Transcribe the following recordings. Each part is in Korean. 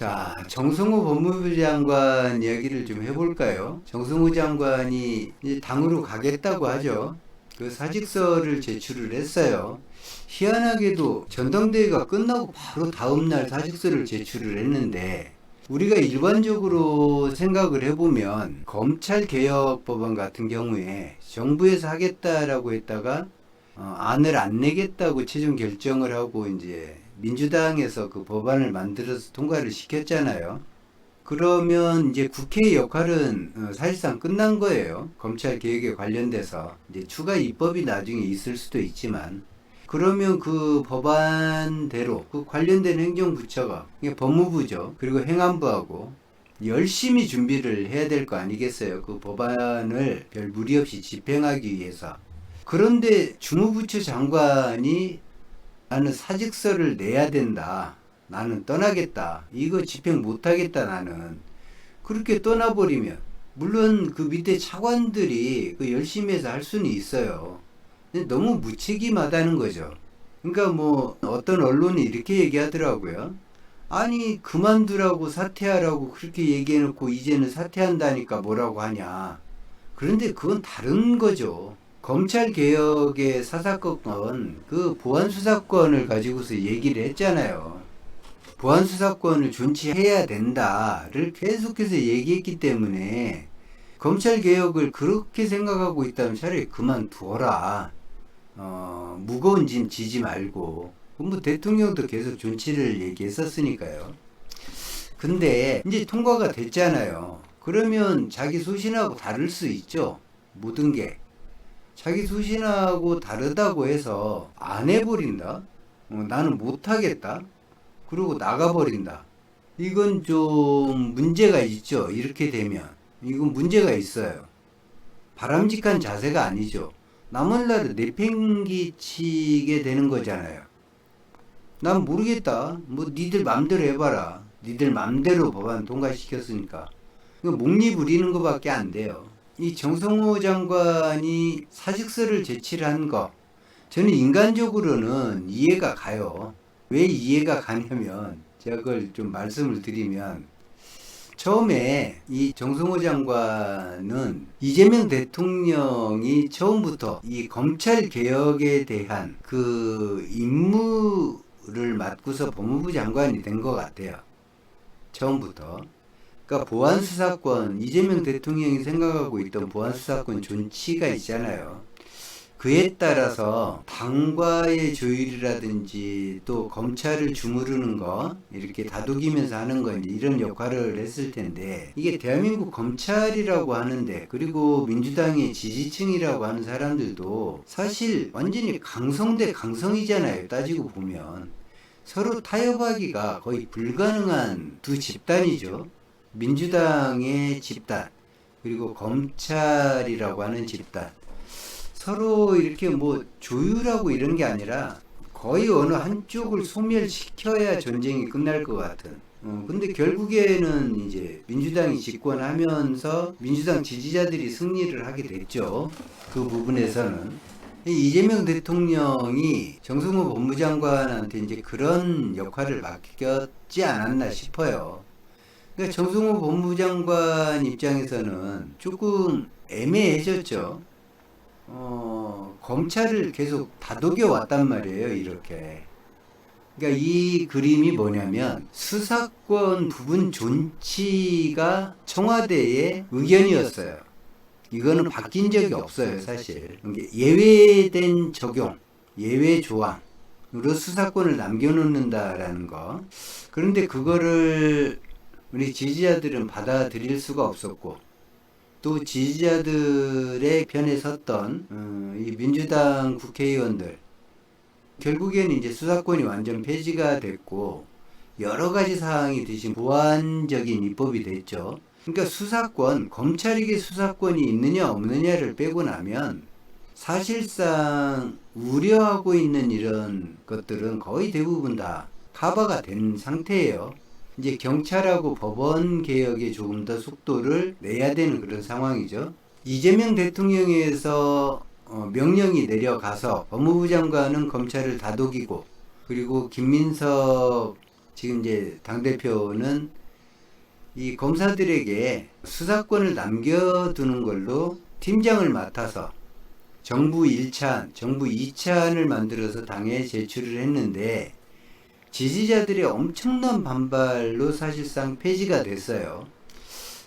자, 정성호 법무부 장관 이야기를 좀 해볼까요? 정성호 장관이 이제 당으로 가겠다고 하죠. 그 사직서를 제출을 했어요. 희한하게도 전당대회가 끝나고 바로 다음날 사직서를 제출을 했는데, 우리가 일반적으로 생각을 해보면 검찰개혁 법안 같은 경우에 정부에서 하겠다라고 했다가 안을 안 내겠다고 최종 결정을 하고 이제 민주당에서 그 법안을 만들어서 통과를 시켰잖아요. 그러면 이제 국회의 역할은 사실상 끝난 거예요. 검찰 개혁에 관련돼서 이제 추가 입법이 나중에 있을 수도 있지만, 그러면 그 법안대로 그 관련된 행정부처가 법무부죠. 그리고 행안부하고 열심히 준비를 해야 될 거 아니겠어요. 그 법안을 별 무리 없이 집행하기 위해서. 그런데 주무부처 장관이 나는 사직서를 내야 된다. 나는 떠나겠다. 이거 집행 못하겠다 나는. 그렇게 떠나버리면 물론 그 밑에 차관들이 그 열심히 해서 할 수는 있어요. 근데 너무 무책임하다는 거죠. 그러니까 뭐 어떤 언론이 이렇게 얘기하더라고요. 아니 그만두라고 사퇴하라고 그렇게 얘기해놓고 이제는 사퇴한다니까 뭐라고 하냐. 그런데 그건 다른 거죠. 검찰 개혁의 사사건건 그 보안 수사권을 가지고서 얘기를 했잖아요. 보안 수사권을 존치해야 된다를 계속해서 얘기했기 때문에 검찰 개혁을 그렇게 생각하고 있다면 차라리 그만두어라. 무거운 짐 지지 말고. 뭐 대통령도 계속 존치를 얘기했었으니까요. 근데 이제 통과가 됐잖아요. 그러면 자기 소신하고 다를 수 있죠. 모든 게. 자기 소신하고 다르다고 해서 안 해버린다? 나는 못하겠다? 그리고 나가버린다. 이건 좀 문제가 있죠. 이렇게 되면. 이건 문제가 있어요. 바람직한 자세가 아니죠. 남은 나라 내팽기치게 되는 거잖아요. 난 모르겠다. 뭐 니들 맘대로 해봐라. 니들 맘대로 법안 통과시켰으니까. 이거 목리 부리는 거밖에 안 돼요. 이 정성호 장관이 사직서를 제출한 거, 저는 인간적으로는 이해가 가요. 왜 이해가 가냐면, 제가 그걸 좀 말씀을 드리면, 처음에 이 정성호 장관은 이재명 대통령이 처음부터 이 검찰 개혁에 대한 그 임무를 맡고서 법무부 장관이 된 것 같아요. 처음부터. 그러니까 보안 수사권, 이재명 대통령이 생각하고 있던 보안 수사권 존치가 있잖아요. 그에 따라서 당과의 조율이라든지 또 검찰을 주무르는 거 이렇게 다독이면서 하는 거 이런 역할을 했을 텐데, 이게 대한민국 검찰이라고 하는데, 그리고 민주당의 지지층이라고 하는 사람들도 사실 완전히 강성 대 강성이잖아요. 따지고 보면 서로 타협하기가 거의 불가능한 두 집단이죠. 민주당의 집단, 그리고 검찰이라고 하는 집단. 서로 이렇게 뭐 조율하고 이런 게 아니라 거의 어느 한쪽을 소멸시켜야 전쟁이 끝날 것 같은. 근데 결국에는 이제 민주당이 집권하면서 민주당 지지자들이 승리를 하게 됐죠. 그 부분에서는. 이재명 대통령이 정성호 법무장관한테 이제 그런 역할을 맡겼지 않았나 싶어요. 그러니까 정성호 법무장관 입장에서는 조금 애매해졌죠. 검찰을 계속 다독여 왔단 말이에요, 이렇게. 그러니까 이 그림이 뭐냐면, 수사권 부분 존치가 청와대의 의견이었어요. 이거는 바뀐 적이 없어요, 사실. 예외된 적용, 예외 조항으로 수사권을 남겨놓는다라는 거. 그런데 그거를 우리 지지자들은 받아들일 수가 없었고, 또 지지자들의 편에 섰던 이 민주당 국회의원들, 결국에는 이제 수사권이 완전 폐지가 됐고 여러 가지 사항이 대신 보완적인 입법이 됐죠. 그러니까 수사권, 검찰에게 수사권이 있느냐 없느냐를 빼고 나면 사실상 우려하고 있는 이런 것들은 거의 대부분 다 커버가 된 상태예요. 이제 경찰하고 법원 개혁에 조금 더 속도를 내야 되는 그런 상황이죠. 이재명 대통령에서 명령이 내려가서 법무부 장관은 검찰을 다독이고, 그리고 김민석 지금 이제 당대표는 이 검사들에게 수사권을 남겨두는 걸로 팀장을 맡아서 정부 1차안, 정부 2차안을 만들어서 당에 제출을 했는데 지지자들의 엄청난 반발로 사실상 폐지가 됐어요.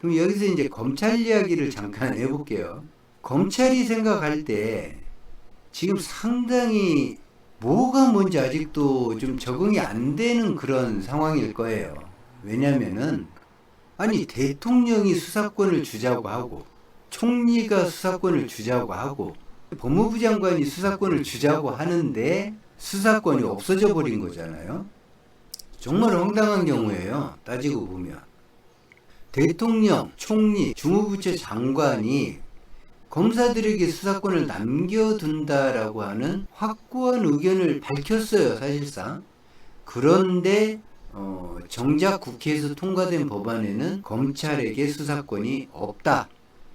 그럼 여기서 이제 검찰 이야기를 잠깐 해볼게요. 검찰이 생각할 때 지금 상당히 뭐가 뭔지 아직도 좀 적응이 안 되는 그런 상황일 거예요. 왜냐면은 아니 대통령이 수사권을 주자고 하고 총리가 수사권을 주자고 하고 법무부 장관이 수사권을 주자고 하는데 수사권이 없어져 버린 거잖아요. 정말 황당한 경우예요. 따지고 보면 대통령, 총리, 주무부처 장관이 검사들에게 수사권을 남겨둔다라고 하는 확고한 의견을 밝혔어요, 사실상. 그런데 정작 국회에서 통과된 법안에는 검찰에게 수사권이 없다.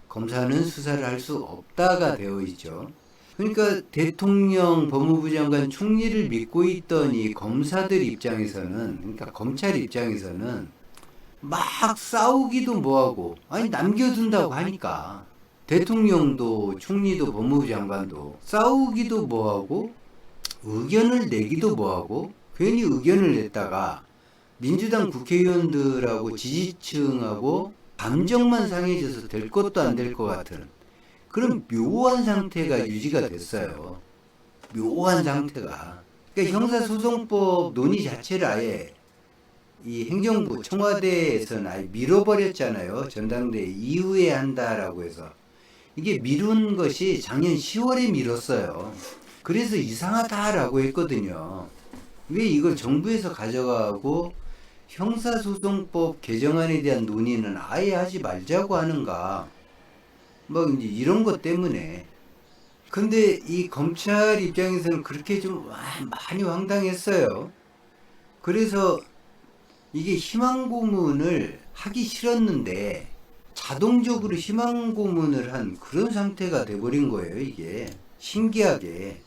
검사는 수사를 할 수 없다가 되어 있죠. 그러니까 대통령, 법무부 장관, 총리를 믿고 있던 이 검사들 입장에서는, 그러니까 검찰 입장에서는 막 싸우기도 뭐하고, 아니 남겨둔다고 하니까 대통령도 총리도 법무부 장관도 싸우기도 뭐하고 의견을 내기도 뭐하고 괜히 의견을 냈다가 민주당 국회의원들하고 지지층하고 감정만 상해져서 될 것도 안 될 것 같은 그런 묘한 상태가 유지가 됐어요. 묘한 상태가. 그러니까 형사소송법 논의 자체를 아예 이 행정부 청와대에서는 아예 밀어버렸잖아요. 전당대회 이후에 한다라고 해서. 이게 미룬 것이 작년 10월에 미뤘어요. 그래서 이상하다라고 했거든요. 왜 이걸 정부에서 가져가고 형사소송법 개정안에 대한 논의는 아예 하지 말자고 하는가. 뭐 이제 이런 것 때문에. 근데 이 검찰 입장에서는 그렇게 좀 많이 황당했어요. 그래서 이게 희망고문을 하기 싫었는데 자동적으로 희망고문을 한 그런 상태가 돼버린 거예요, 이게. 신기하게.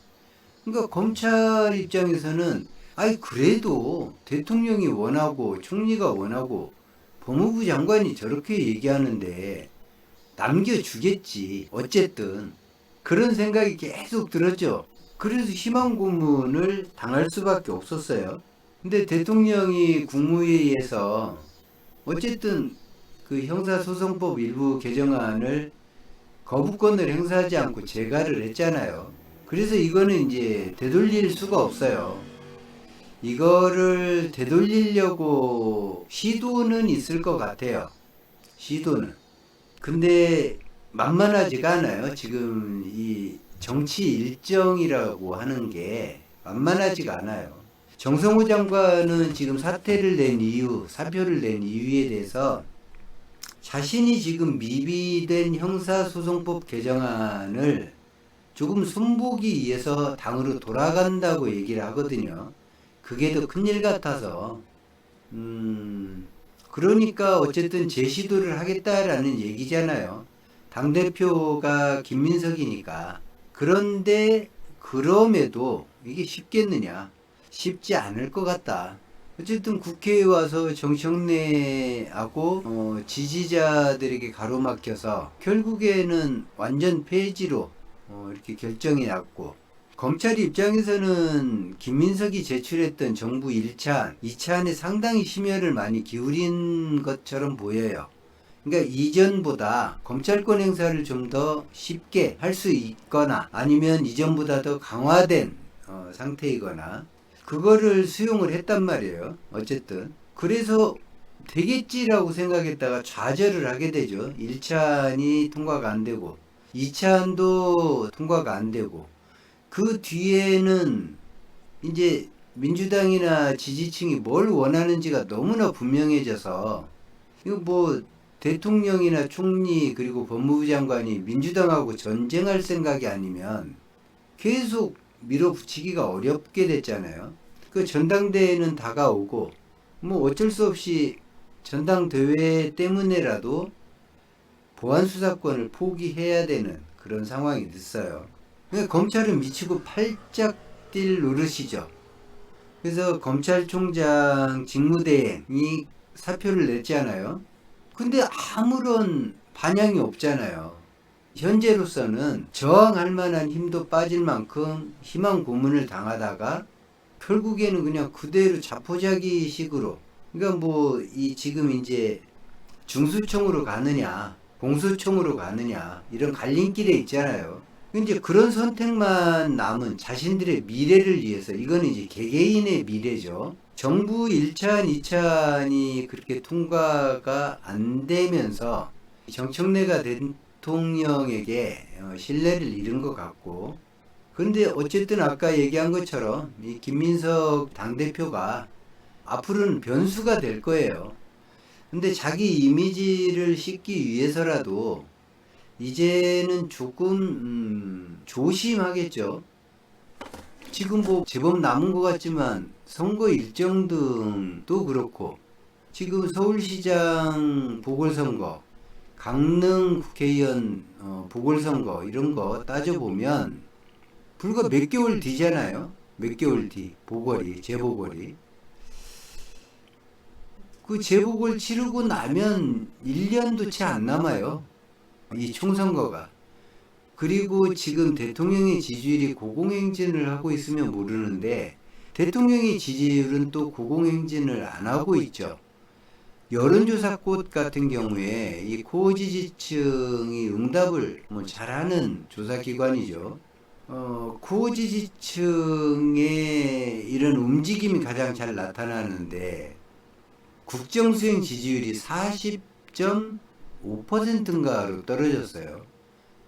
그러니까 검찰 입장에서는 아니 그래도 대통령이 원하고 총리가 원하고 법무부 장관이 저렇게 얘기하는데 남겨주겠지. 어쨌든 그런 생각이 계속 들었죠. 그래서 희망고문을 당할 수밖에 없었어요. 근데 대통령이 국무회의에서 어쨌든 그 형사소송법 일부 개정안을 거부권을 행사하지 않고 제가를 했잖아요. 그래서 이거는 이제 되돌릴 수가 없어요. 이거를 되돌리려고 시도는 있을 것 같아요. 시도는. 근데 만만하지가 않아요. 지금 이 정치 일정이라고 하는 게 만만하지가 않아요. 정성호 장관은 지금 사퇴를 낸 이유, 사표를 낸 이유에 대해서 자신이 지금 미비된 형사소송법 개정안을 조금 손보기 위해서 당으로 돌아간다고 얘기를 하거든요. 그게 더 큰일 같아서 그러니까 어쨌든 재시도를 하겠다라는 얘기잖아요. 당대표가 김민석이니까. 그런데 그럼에도 이게 쉽겠느냐? 쉽지 않을 것 같다. 어쨌든 국회에 와서 정청래하고 지지자들에게 가로막혀서 결국에는 완전 폐지로 이렇게 결정이 났고 검찰 입장에서는 김민석이 제출했던 정부 1차안, 2차안에 상당히 심혈을 많이 기울인 것처럼 보여요. 그러니까 이전보다 검찰권 행사를 좀 더 쉽게 할 수 있거나 아니면 이전보다 더 강화된 상태이거나 그거를 수용을 했단 말이에요. 어쨌든 그래서 되겠지라고 생각했다가 좌절을 하게 되죠. 1차안이 통과가 안 되고 2차안도 통과가 안 되고 그 뒤에는 이제 민주당이나 지지층이 뭘 원하는지가 너무나 분명해져서 이거 뭐 대통령이나 총리 그리고 법무부 장관이 민주당하고 전쟁할 생각이 아니면 계속 밀어붙이기가 어렵게 됐잖아요. 그 전당대회는 다가오고 뭐 어쩔 수 없이 전당대회 때문에라도 보안수사권을 포기해야 되는 그런 상황이 됐어요. 그러니까 검찰은 미치고 팔짝 뛸 노릇이죠. 그래서 검찰총장 직무대행이 사표를 냈잖아요. 근데 아무런 반향이 없잖아요. 현재로서는 저항할 만한 힘도 빠질 만큼 희망 고문을 당하다가 결국에는 그냥 그대로 자포자기식으로, 그러니까 뭐 이 지금 이제 중수청으로 가느냐 공수청으로 가느냐 이런 갈림길에 있잖아요. 이제 그런 선택만 남은 자신들의 미래를 위해서, 이거는 이제 개개인의 미래죠. 정부 1찬, 2찬이 그렇게 통과가 안 되면서 정청래가 대통령에게 신뢰를 잃은 것 같고, 그런데 어쨌든 아까 얘기한 것처럼 이 김민석 당대표가 앞으로는 변수가 될 거예요. 근데 자기 이미지를 씻기 위해서라도 이제는 조금 조심하겠죠. 지금 뭐 제법 남은 것 같지만 선거 일정 등도 그렇고, 지금 서울시장 보궐선거, 강릉 국회의원 보궐선거 이런 거 따져보면 불과 몇 개월 뒤잖아요. 몇 개월 뒤 보궐이, 재보궐이. 그 재보궐 치르고 나면 1년도 채 안 남아요, 이 총선거가. 그리고 지금 대통령의 지지율이 고공행진을 하고 있으면 모르는데 대통령의 지지율은 또 고공행진을 안 하고 있죠. 여론조사꽃 같은 경우에 이 코어 지지층이 응답을 뭐 잘하는 조사기관이죠. 코어 지지층의 이런 움직임이 가장 잘 나타나는데 국정수행 지지율이 40.5%인가로 떨어졌어요.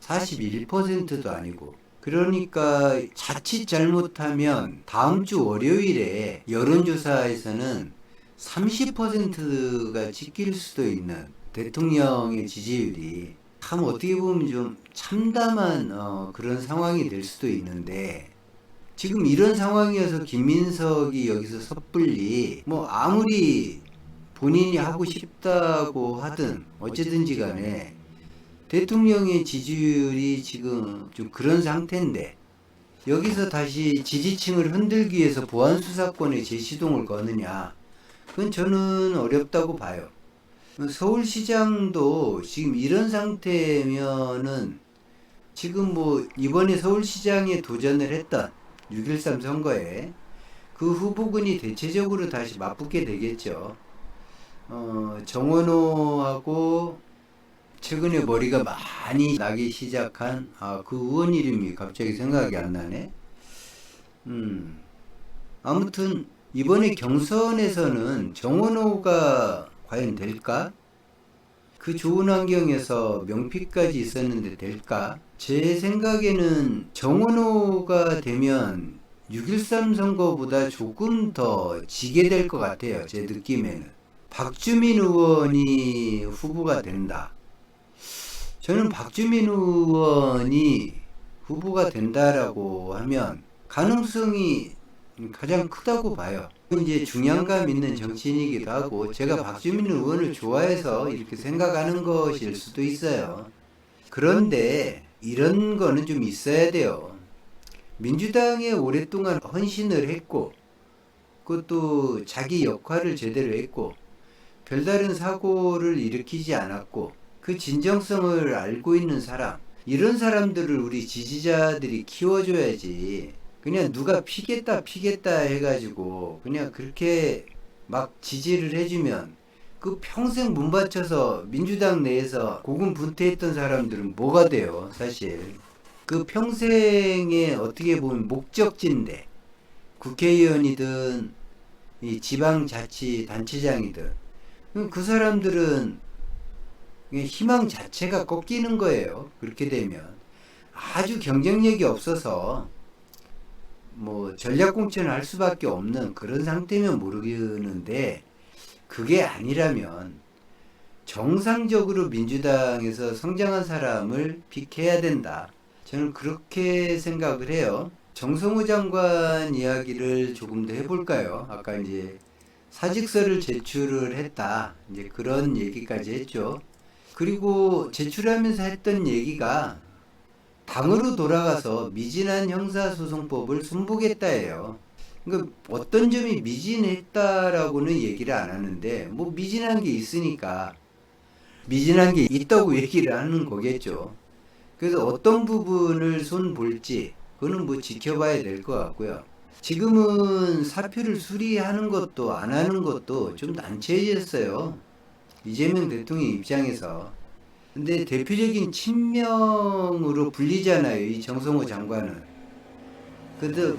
41%도 아니고. 그러니까 자칫 잘못하면 다음 주 월요일에 여론조사에서는 30%가 찍힐 수도 있는 대통령의 지지율이, 참 어떻게 보면 좀 참담한 그런 상황이 될 수도 있는데, 지금 이런 상황이어서 김민석이 여기서 섣불리 뭐 아무리 본인이 하고 싶다고 하든 어쨌든지 간에 대통령의 지지율이 지금 좀 그런 상태인데 여기서 다시 지지층을 흔들기 위해서 보안수사권의 재시동을 거느냐, 그건 저는 어렵다고 봐요. 서울시장도 지금 이런 상태면은 지금 뭐 이번에 서울시장에 도전을 했던 6.13 선거에 그 후보군이 대체적으로 다시 맞붙게 되겠죠. 정원호하고 최근에 머리가 많이 나기 시작한 그 의원 이름이 갑자기 생각이 안 나네. 아무튼 이번에 경선에서는 정원호가 과연 될까? 그 좋은 환경에서 명피까지 있었는데 될까? 제 생각에는 정원호가 되면 6.13 선거보다 조금 더 지게 될 것 같아요. 제 느낌에는. 박주민 의원이 후보가 된다. 저는 박주민 의원이 후보가 된다라고 하면 가능성이 가장 크다고 봐요. 이제 중량감 있는 정치인이기도 하고 제가 박주민 의원을 좋아해서 이렇게 생각하는 것일 수도 있어요. 그런데 이런 거는 좀 있어야 돼요. 민주당에 오랫동안 헌신을 했고 그것도 자기 역할을 제대로 했고 별다른 사고를 일으키지 않았고 그 진정성을 알고 있는 사람, 이런 사람들을 우리 지지자들이 키워줘야지, 그냥 누가 피겠다 해가지고 그냥 그렇게 막 지지를 해주면 그 평생 문 바쳐서 민주당 내에서 고군분투했던 사람들은 뭐가 돼요, 사실. 그 평생에 어떻게 보면 목적지인데, 국회의원이든 이 지방자치단체장이든 그 사람들은 희망 자체가 꺾이는 거예요. 그렇게 되면 아주 경쟁력이 없어서 뭐 전략공천을 할 수밖에 없는 그런 상태면 모르겠는데, 그게 아니라면 정상적으로 민주당에서 성장한 사람을 픽해야 된다. 저는 그렇게 생각을 해요. 정성호 장관 이야기를 조금 더 해볼까요? 아까 이제 사직서를 제출을 했다, 이제 그런 얘기까지 했죠. 그리고 제출하면서 했던 얘기가 당으로 돌아가서 미진한 형사소송법을 순복했다예요. 그러니까 어떤 점이 미진했다라고는 얘기를 안 하는데 뭐 미진한 게 있으니까 미진한 게 있다고 얘기를 하는 거겠죠. 그래서 어떤 부분을 손 볼지 그거는 뭐 지켜봐야 될 것 같고요. 지금은 사표를 수리하는 것도 안 하는 것도 좀 난처해졌어요. 이재명 대통령 입장에서. 근데 대표적인 친명으로 불리잖아요, 이 정성호 장관은.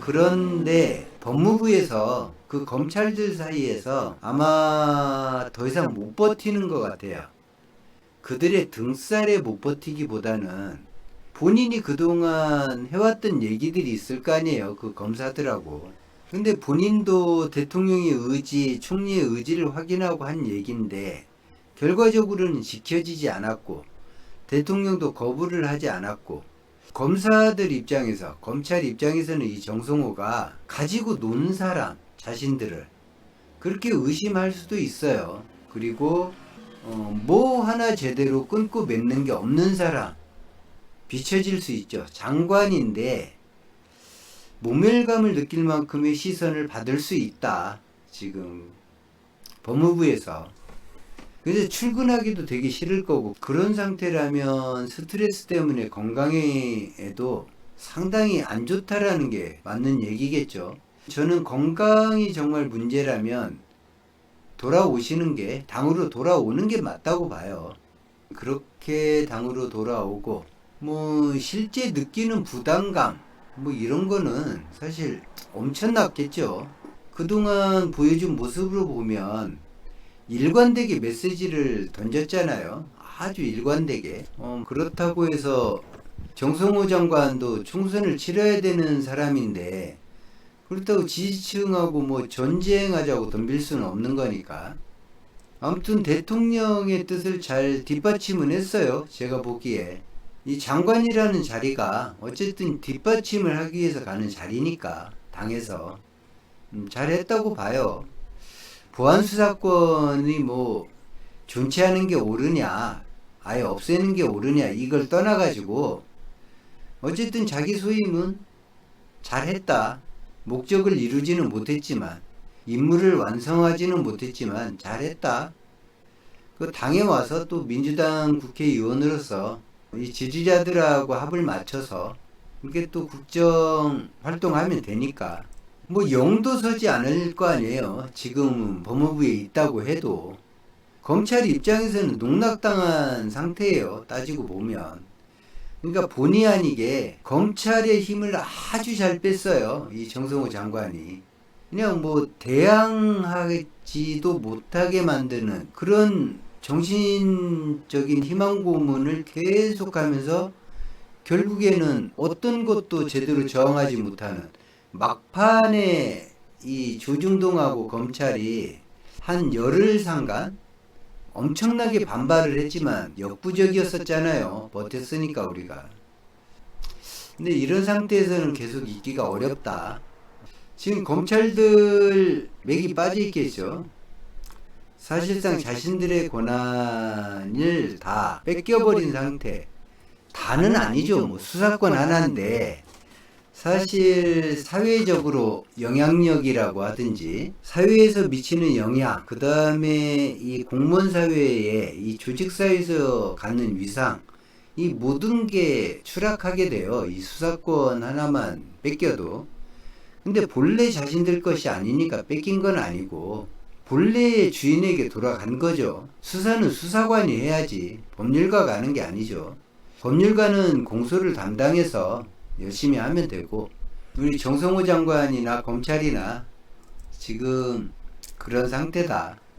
그런데 법무부에서 그 검찰들 사이에서 아마 더 이상 못 버티는 것 같아요. 그들의 등살에 못 버티기보다는 본인이 그동안 해왔던 얘기들이 있을 거 아니에요, 그 검사들하고. 근데 본인도 대통령의 의지, 총리의 의지를 확인하고 한 얘기인데 결과적으로는 지켜지지 않았고 대통령도 거부를 하지 않았고 검사들 입장에서, 검찰 입장에서는 이 정성호가 가지고 노는 사람, 자신들을 그렇게 의심할 수도 있어요. 그리고 뭐 하나 제대로 끊고 맺는 게 없는 사람 비춰질 수 있죠. 장관인데 모멸감을 느낄 만큼의 시선을 받을 수 있다. 지금 법무부에서. 그래서 출근하기도 되게 싫을 거고 그런 상태라면 스트레스 때문에 건강에도 상당히 안 좋다라는 게 맞는 얘기겠죠. 저는 건강이 정말 문제라면 돌아오시는 게 당으로 돌아오는 게 맞다고 봐요. 그렇게 당으로 돌아오고 뭐 실제 느끼는 부담감 뭐 이런 거는 사실 엄청났겠죠. 그동안 보여준 모습으로 보면 일관되게 메시지를 던졌잖아요. 아주 일관되게. 그렇다고 해서 정성호 장관도 총선을 치러야 되는 사람인데 그렇다고 지지층하고 뭐 전쟁하자고 덤빌 수는 없는 거니까. 아무튼 대통령의 뜻을 잘 뒷받침은 했어요. 제가 보기에. 이 장관이라는 자리가 어쨌든 뒷받침을 하기 위해서 가는 자리니까 당에서 잘했다고 봐요. 보안수사권이 뭐 존치하는 게 옳으냐 아예 없애는 게 옳으냐 이걸 떠나가지고 어쨌든 자기 소임은 잘했다. 목적을 이루지는 못했지만 임무를 완성하지는 못했지만 잘했다. 그 당에 와서 또 민주당 국회의원으로서 이 지지자들하고 합을 맞춰서 이렇게 또 국정 활동하면 되니까 뭐 영도 서지 않을 거 아니에요. 지금 법무부에 있다고 해도 검찰 입장에서는 농락당한 상태예요. 따지고 보면. 그러니까 본의 아니게 검찰의 힘을 아주 잘 뺐어요. 이 정성호 장관이. 그냥 뭐 대항하지도 못하게 만드는 그런 정신적인 희망 고문을 계속하면서 결국에는 어떤 것도 제대로 저항하지 못하는 막판에 이 조중동하고 검찰이 한 열흘 상간 엄청나게 반발을 했지만 역부족이었었잖아요. 버텼으니까 우리가. 근데 이런 상태에서는 계속 있기가 어렵다. 지금 검찰들 맥이 빠져 있겠죠. 사실상 자신들의 권한을 다 뺏겨버린 상태. 다는 아니죠. 뭐 수사권 하나인데 사실 사회적으로 영향력이라고 하든지 사회에서 미치는 영향, 그 다음에 이 공무원 사회에 이 조직 사회에서 갖는 위상, 이 모든 게 추락하게 돼요. 이 수사권 하나만 뺏겨도. 근데 본래 자신들 것이 아니니까 뺏긴 건 아니고 본래의 주인에게 돌아간 거죠. 수사는 수사관이 해야지 법률가가 하는 게 아니죠. 법률가는 공소를 담당해서 열심히 하면 되고 우리 정성호 장관이나 검찰이나 지금 그런 상태다.